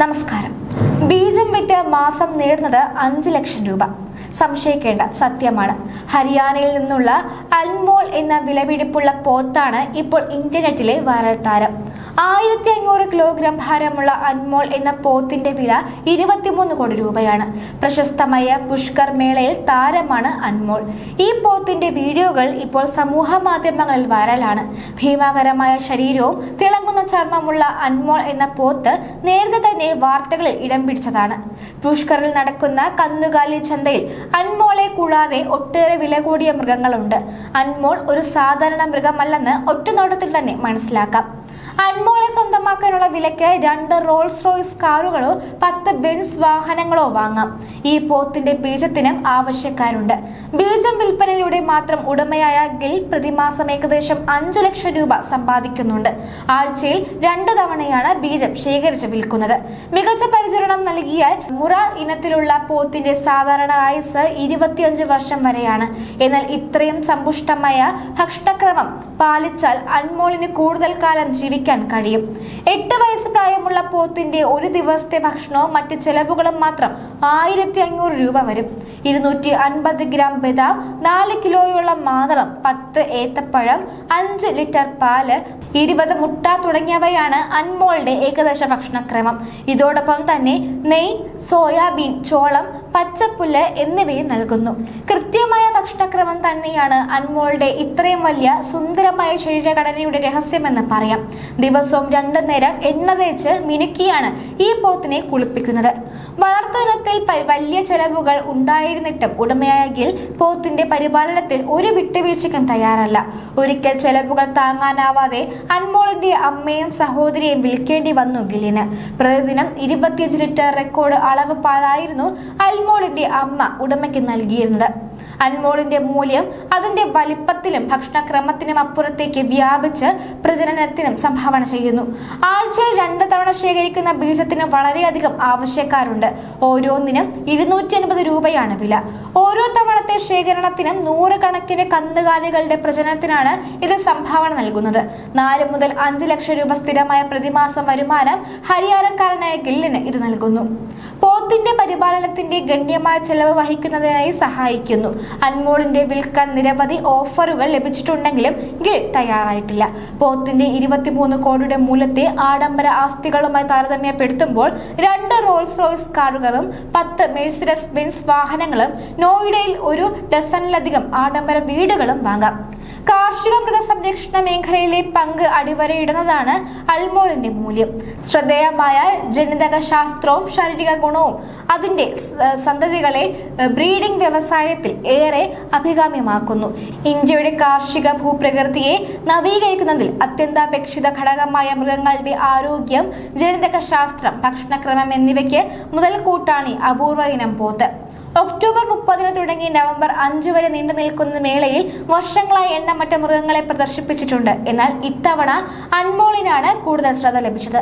നമസ്കാരം. ബീജം വിറ്റ് മാസം നേടുന്നത് 5 ലക്ഷം രൂപ. സംശയിക്കേണ്ട സത്യമാണ്. ഹരിയാനയിൽ നിന്നുള്ള അൻമോൾ എന്ന വിലപിടിപ്പുള്ള പോത്താണ് ഇപ്പോൾ ഇന്റർനെറ്റിലെ വൈറൽ താരം. 1500 കിലോഗ്രാം ഭാരമുള്ള അൻമോൾ എന്ന പോത്തിന്റെ വില 23 കോടി രൂപയാണ്. പ്രശസ്തമായ പുഷ്കർ മേളയിൽ താരമാണ് അൻമോൾ. ഈ പോത്തിന്റെ വീഡിയോകൾ ഇപ്പോൾ സമൂഹ മാധ്യമങ്ങളിൽ വൈറലാണ്. ഭീമാകരമായ ശരീരവും തിളങ്ങുന്ന ചർമ്മമുള്ള അൻമോൾ എന്ന പോത്ത് നേരത്തെ തന്നെ വാർത്തകളിൽ ഇടം പിടിച്ചതാണ്. പുഷ്കറിൽ നടക്കുന്ന കന്നുകാലി ചന്തയിൽ അൻമോളെ കൂടാതെ ഒട്ടേറെ വില കൂടിയ മൃഗങ്ങളുണ്ട്. അൻമോൾ ഒരു സാധാരണ മൃഗമല്ലെന്ന് ഒറ്റനോട്ടത്തിൽ തന്നെ മനസ്സിലാക്കാം. അൻമോളെ സ്വന്തമാക്കാനുള്ള വിലയ്ക്ക് 2 റോൾസ് റോയ്സ് കാറുകളോ 10 ബെൻസ് വാഹനങ്ങളോ വാങ്ങാം. ഈ പോത്തിന്റെ ബീജത്തിനും ആവശ്യക്കാരുണ്ട്. ബീജം വിൽപ്പനയിലൂടെ മാത്രം ഉടമയായ ഗിൽ പ്രതിമാസം ഏകദേശം 5 ലക്ഷം രൂപ സമ്പാദിക്കുന്നുണ്ട്. ആഴ്ചയിൽ 2 തവണയാണ് ബീജം ശേഖരിച്ച് വിൽക്കുന്നത്. മികച്ച പരിചരണം നൽകിയാൽ മുറ ഇനത്തിലുള്ള പോത്തിന്റെ സാധാരണ ആയുസ് 25 വർഷം വരെയാണ്. എന്നാൽ ഇത്രയും സമ്പുഷ്ടമായ ഭക്ഷണക്രമം പാലിച്ചാൽ അൻമോളിന് കൂടുതൽ കാലം ജീവിക്കാൻ കഴിയും. 8 വയസ്സ് പ്രായമുള്ള പോത്തിന്റെ ഒരു ദിവസത്തെ ഭക്ഷണവും മറ്റ് ചെലവുകളും മാത്രം 1500 രൂപ വരും. 250 ഗ്രാം ബദാം, 4 കിലോയോളം മാതളം, 10 ഏത്തപ്പഴം, 5 ലിറ്റർ പാല്, 20 മുട്ട തുടങ്ങിയവയാണ് അൻമോളുടെ ഏകദേശ ഭക്ഷണക്രമം. ഇതോടൊപ്പം തന്നെ നെയ്, സോയാബീൻ, ചോളം, പച്ചപ്പുല്ല് എന്നിവയും നൽകുന്നു. കൃത്യമായ ഭക്ഷണക്രമം തന്നെയാണ് അൻമോളുടെ ഇത്രയും വലിയ സുന്ദരമായ ശരീരഘടനയുടെ രഹസ്യമെന്ന് പറയാം. ദിവസവും 2 നേരം എണ്ണ തേച്ച് മിനുക്കിയാണ് ഈ പോത്തിനെ കുളിപ്പിക്കുന്നത്. വളർത്തുന്നതിൽ വലിയ ചെലവുകൾ ഉണ്ടായിരുന്നിട്ടും ഉടമയായ ഗിൽ പോത്തിന്റെ പരിപാലനത്തിൽ ഒരു വിട്ടുവീഴ്ചയ്ക്കും തയ്യാറല്ല. ഒരിക്കൽ ചെലവുകൾ താങ്ങാനാവാതെ അൻമോളിന്റെ അമ്മയും സഹോദരിയും വിൽക്കേണ്ടി വന്നു ഗില്ലിന്. പ്രതിദിനം 25 ലിറ്റർ റെക്കോർഡ് അളവ് പാലായിരുന്നു അൻമോളിന്റെ അമ്മ ഉടമയ്ക്ക് നൽകിയിരുന്നത്. അൻമോളിന്റെ മൂല്യം അതിന്റെ വലിപ്പത്തിലും ഭക്ഷണക്രമത്തിനും അപ്പുറത്തേക്ക് വ്യാപിച്ച് പ്രജനനത്തിനും സംഭാവന ചെയ്യുന്നു. ആഴ്ചയിൽ 2 തവണ ശേഖരിക്കുന്ന ബീജത്തിന് വളരെയധികം ആവശ്യക്കാരുണ്ട്. ഓരോന്നിനും 250 രൂപയാണ് വില. ഓരോ തവണത്തെ ശേഖരണത്തിനും 100 കണക്കിന് കന്നുകാലികളുടെ പ്രജനനത്തിനാണ് ഇത് സംഭാവന നൽകുന്നത്. 4 മുതൽ 5 ലക്ഷം രൂപ സ്ഥിരമായ പ്രതിമാസം വരുമാനം ഹരിയാനക്കാരനായ ഗില്ലിന് ഇത് നൽകുന്നു. പോത്തിന്റെ പരിപാലനത്തിന്റെ ഗണ്യമായ ചെലവ് വഹിക്കുന്നതിനായി സഹായിക്കുന്നു. അൻമോളിന്റെ വിൽക്കാൻ നിരവധി ഓഫറുകൾ ലഭിച്ചിട്ടുണ്ടെങ്കിലും ഗിൽ തയ്യാറായിട്ടില്ല. പോത്തിന്റെ 23 കോടിയുടെ മൂല്യത്തെ ആഡംബര ആസ്തികളുമായി താരതമ്യപ്പെടുത്തുമ്പോൾ 2 റോൾസ് റോയ്സ് കാറുകളും 10 മെഴ്സിഡസ് ബെൻസ് വാഹനങ്ങളും നോയിഡയിൽ 1 ഡസനിലധികം ആഡംബര വീടുകളും വാങ്ങാം. കാർഷിക മൃഗസംരക്ഷണ മേഖലയിലെ പങ്ക് അടിവരയിടുന്നതാണ് അൻമോളിന്റെ മൂല്യം. ശ്രദ്ധേയമായ ജനിതക ശാസ്ത്രവും ശാരീരിക ഗുണവും അതിന്റെ സന്തതികളെ ബ്രീഡിംഗ് വ്യവസായത്തിൽ ഏറെ അഭികാമ്യമാക്കുന്നു. ഇന്ത്യയുടെ കാർഷിക ഭൂപ്രകൃതിയെ നവീകരിക്കുന്നതിൽ അത്യന്താപേക്ഷിത ഘടകമായ മൃഗങ്ങളുടെ ആരോഗ്യം, ജനിതക ശാസ്ത്രം, ഭക്ഷണക്രമം എന്നിവയ്ക്ക് മുതൽക്കൂട്ടാണ് ഈ അപൂർവ ഇനം പോത്ത്. ഒക്ടോബർ 30 തുടങ്ങി നവംബർ 5 വരെ നീണ്ടു നിൽക്കുന്ന മേളയിൽ വർഷങ്ങളായി എണ്ണമറ്റ മൃഗങ്ങളെ പ്രദർശിപ്പിച്ചിട്ടുണ്ട്. എന്നാൽ ഇത്തവണ അൻമോളിനാണ് കൂടുതൽ ശ്രദ്ധ ലഭിച്ചത്.